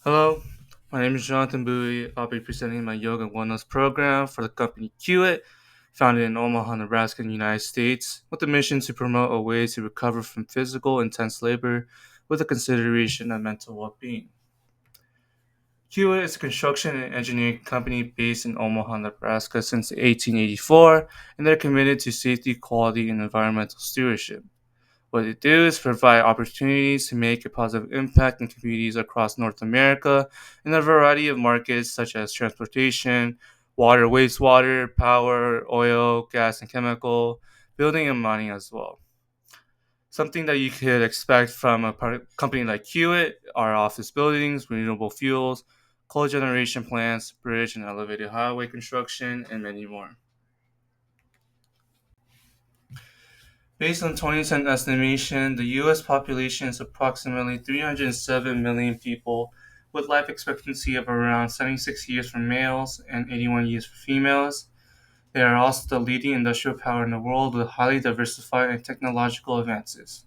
Hello, my name is Jonathan Bowie. I'll be presenting my yoga wellness program for the company Qit, founded in Omaha, Nebraska, in the United States, with the mission to promote a way to recover from physical intense labor with a consideration of mental well-being. Qit is a construction and engineering company based in Omaha, Nebraska since 1884, and they're committed to safety, quality, and environmental stewardship. What they do is provide opportunities to make a positive impact in communities across North America in a variety of markets such as transportation, water, wastewater, power, oil, gas, and chemical, building and mining as well. Something that you could expect from a company like Hewitt are office buildings, renewable fuels, coal generation plants, bridge and elevated highway construction, and many more. Based on 2010 estimation, the U.S. population is approximately 307 million people, with life expectancy of around 76 years for males and 81 years for females. They are also the leading industrial power in the world with highly diversified and technological advances.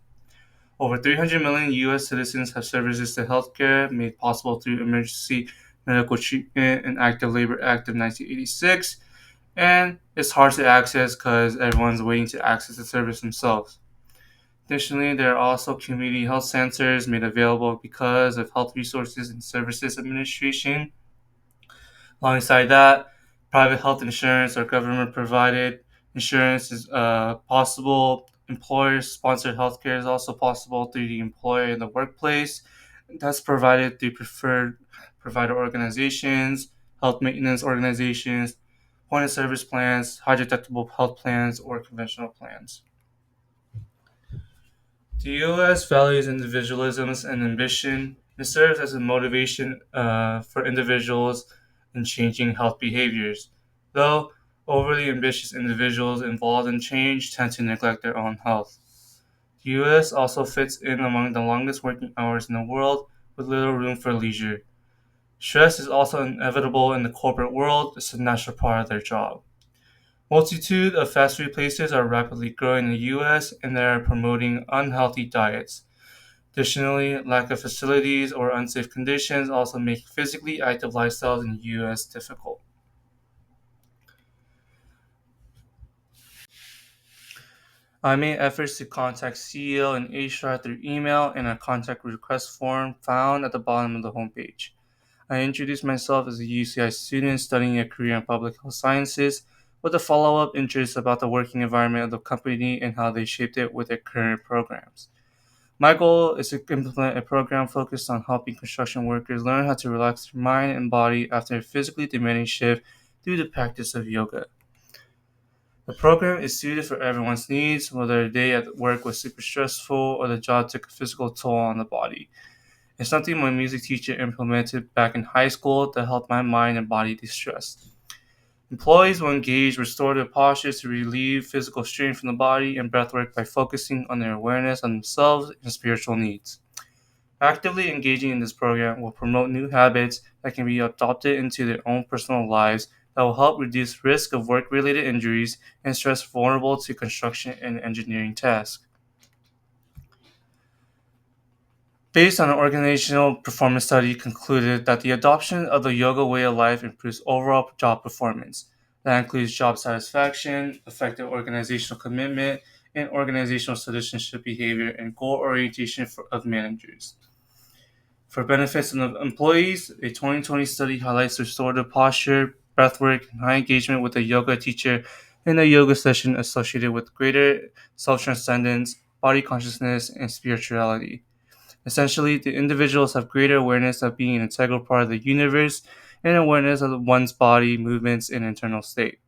Over 300 million U.S. citizens have services to healthcare made possible through Emergency Medical Treatment and Active Labor Act of 1986, and it's hard to access because everyone's waiting to access the service themselves. Additionally, there are also community health centers made available because of Health Resources and Services Administration. Alongside that, private health insurance or government provided insurance is possible. Employer sponsored healthcare is also possible through the employer in the workplace. That's provided through preferred provider organizations, health maintenance organizations, point of service plans, high deductible health plans, or conventional plans. The U.S. values individualism and ambition and serves as a motivation for individuals in changing health behaviors. Though overly ambitious individuals involved in change tend to neglect their own health. The U.S. also fits in among the longest working hours in the world with little room for leisure. Stress is also inevitable in the corporate world, it's a natural part of their job. Multitude of fast food places are rapidly growing in the US and they are promoting unhealthy diets. Additionally, lack of facilities or unsafe conditions also make physically active lifestyles in the US difficult. I made efforts to contact CEO and HR through email and a contact request form found at the bottom of the homepage. I introduced myself as a UCI student studying a career in public health sciences with a follow up interest about the working environment of the company and how they shaped it with their current programs. My goal is to implement a program focused on helping construction workers learn how to relax their mind and body after a physically demanding shift through the practice of yoga. The program is suited for everyone's needs, whether a day at work was super stressful or the job took a physical toll on the body. It's something my music teacher implemented back in high school to help my mind and body de-stress. Employees will engage restorative postures to relieve physical strain from the body and breathwork by focusing on their awareness on themselves and spiritual needs. Actively engaging in this program will promote new habits that can be adopted into their own personal lives that will help reduce risk of work-related injuries and stress vulnerable to construction and engineering tasks. Based on an organizational performance study concluded that the adoption of the yoga way of life improves overall job performance. That includes job satisfaction, effective organizational commitment, and organizational citizenship behavior and goal orientation of managers. For benefits of employees, a 2020 study highlights restorative posture, breathwork, and high engagement with a yoga teacher in a yoga session associated with greater self transcendence, body consciousness, and spirituality. Essentially, the individuals have greater awareness of being an integral part of the universe and awareness of one's body, movements, and internal state.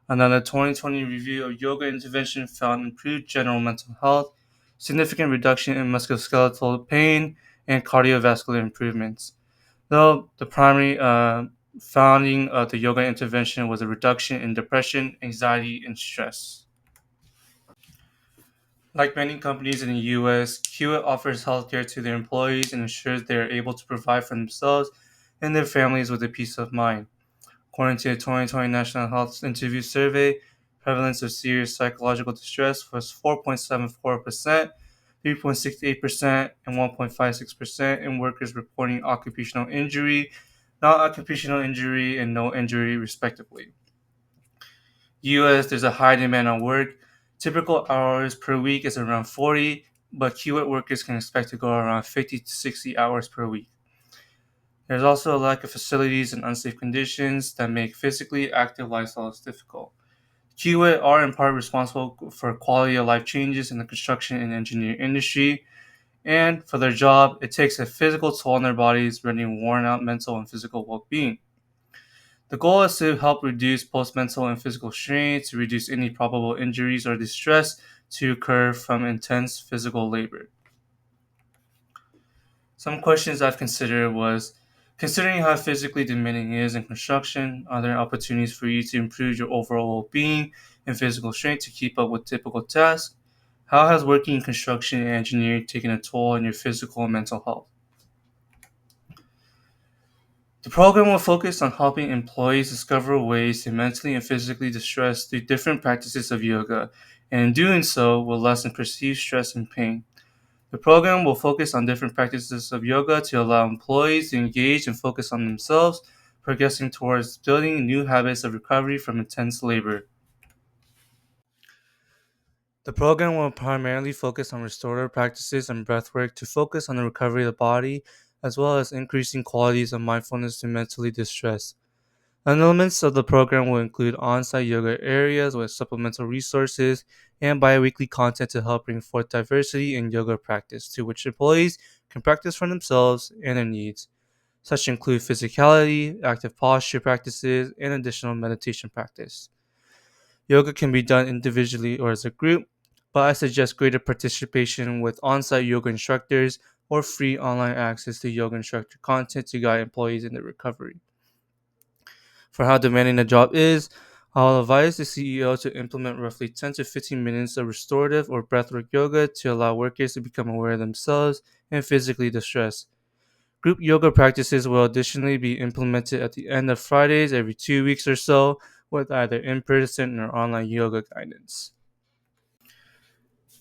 Another 2020 review of yoga intervention found improved general mental health, significant reduction in musculoskeletal pain, and cardiovascular improvements. Though the primary finding of the yoga intervention was a reduction in depression, anxiety, and stress. Like many companies in the US, Hewitt offers healthcare to their employees and ensures they are able to provide for themselves and their families with a peace of mind. According to a 2020 National Health Interview Survey, prevalence of serious psychological distress was 4.74%. 3.68%, and 1.56% in workers reporting occupational injury, non occupational injury, and no injury, respectively. US, there's a high demand on work. Typical hours per week is around 40, but keyword workers can expect to go around 50 to 60 hours per week. There's also a lack of facilities and unsafe conditions that make physically active lifestyles difficult. Kiwit are in part responsible for quality of life changes in the construction and engineering industry, and for their job, it takes a physical toll on their bodies, rendering worn out mental and physical well being. The goal is to help reduce post mental and physical strain, to reduce any probable injuries or distress to occur from intense physical labor. Some questions I've considered was considering how physically demanding it is in construction, are there opportunities for you to improve your overall well being and physical strength to keep up with typical tasks? How has working in construction and engineering taken a toll on your physical and mental health? The program will focus on helping employees discover ways to mentally and physically distress through different practices of yoga, and in doing so, will lessen perceived stress and pain. The program will focus on different practices of yoga to allow employees to engage and focus on themselves, progressing towards building new habits of recovery from intense labor. The program will primarily focus on restorative practices and breathwork to focus on the recovery of the body, as well as increasing qualities of mindfulness to mentally distress. And elements of the program will include on-site yoga areas with supplemental resources and bi-weekly content to help bring forth diversity in yoga practice to which employees can practice for themselves and their needs. Such include physicality, active posture practices, and additional meditation practice. Yoga can be done individually or as a group, but I suggest greater participation with on-site yoga instructors or free online access to yoga instructor content to guide employees in their recovery. For how demanding the job is, I'll advise the CEO to implement roughly 10 to 15 minutes of restorative or breathwork yoga to allow workers to become aware of themselves and physically distressed. Group yoga practices will additionally be implemented at the end of Fridays every 2 weeks or so with either in person or online yoga guidance.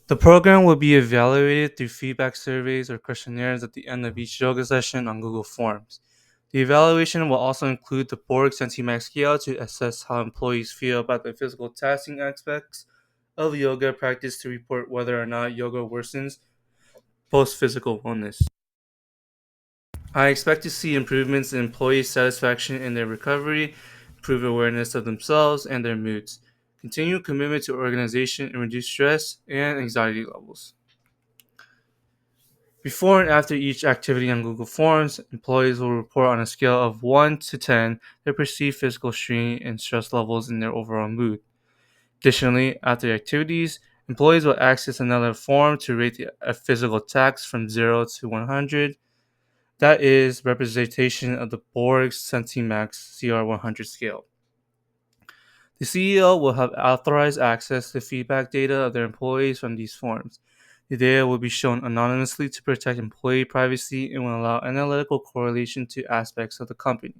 The program will be evaluated through feedback surveys or questionnaires at the end of each yoga session on Google Forms. The evaluation will also include the Borg Centimax scale to assess how employees feel about the physical tasking aspects of yoga practice to report whether or not yoga worsens post physical wellness. I expect to see improvements in employee satisfaction in their recovery, improved awareness of themselves and their moods, continued commitment to organization and reduce stress and anxiety levels. Before and after each activity on Google Forms, employees will report on a scale of 1 to 10 their perceived physical strain and stress levels in their overall mood. Additionally, after activities, employees will access another form to rate a physical task from 0 to 100. That is representation of the Borg Centimax CR100 scale. The CEO will have authorized access to feedback data of their employees from these forms. The data will be shown anonymously to protect employee privacy and will allow analytical correlation to aspects of the company.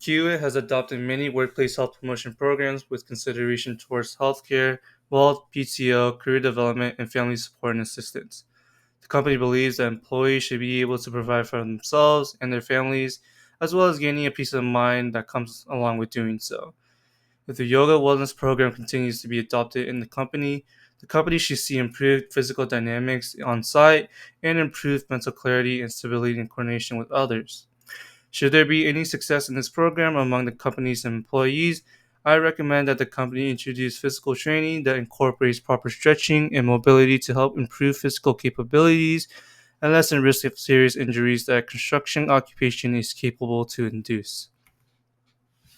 QA has adopted many workplace health promotion programs with consideration towards healthcare, wealth, PTO, career development, and family support and assistance. The company believes that employees should be able to provide for themselves and their families, as well as gaining a peace of mind that comes along with doing so. If the yoga wellness program continues to be adopted in the company should see improved physical dynamics on site and improved mental clarity and stability and coordination with others. Should there be any success in this program among the company's employees, I recommend that the company introduce physical training that incorporates proper stretching and mobility to help improve physical capabilities and lessen risk of serious injuries that construction occupation is capable to induce.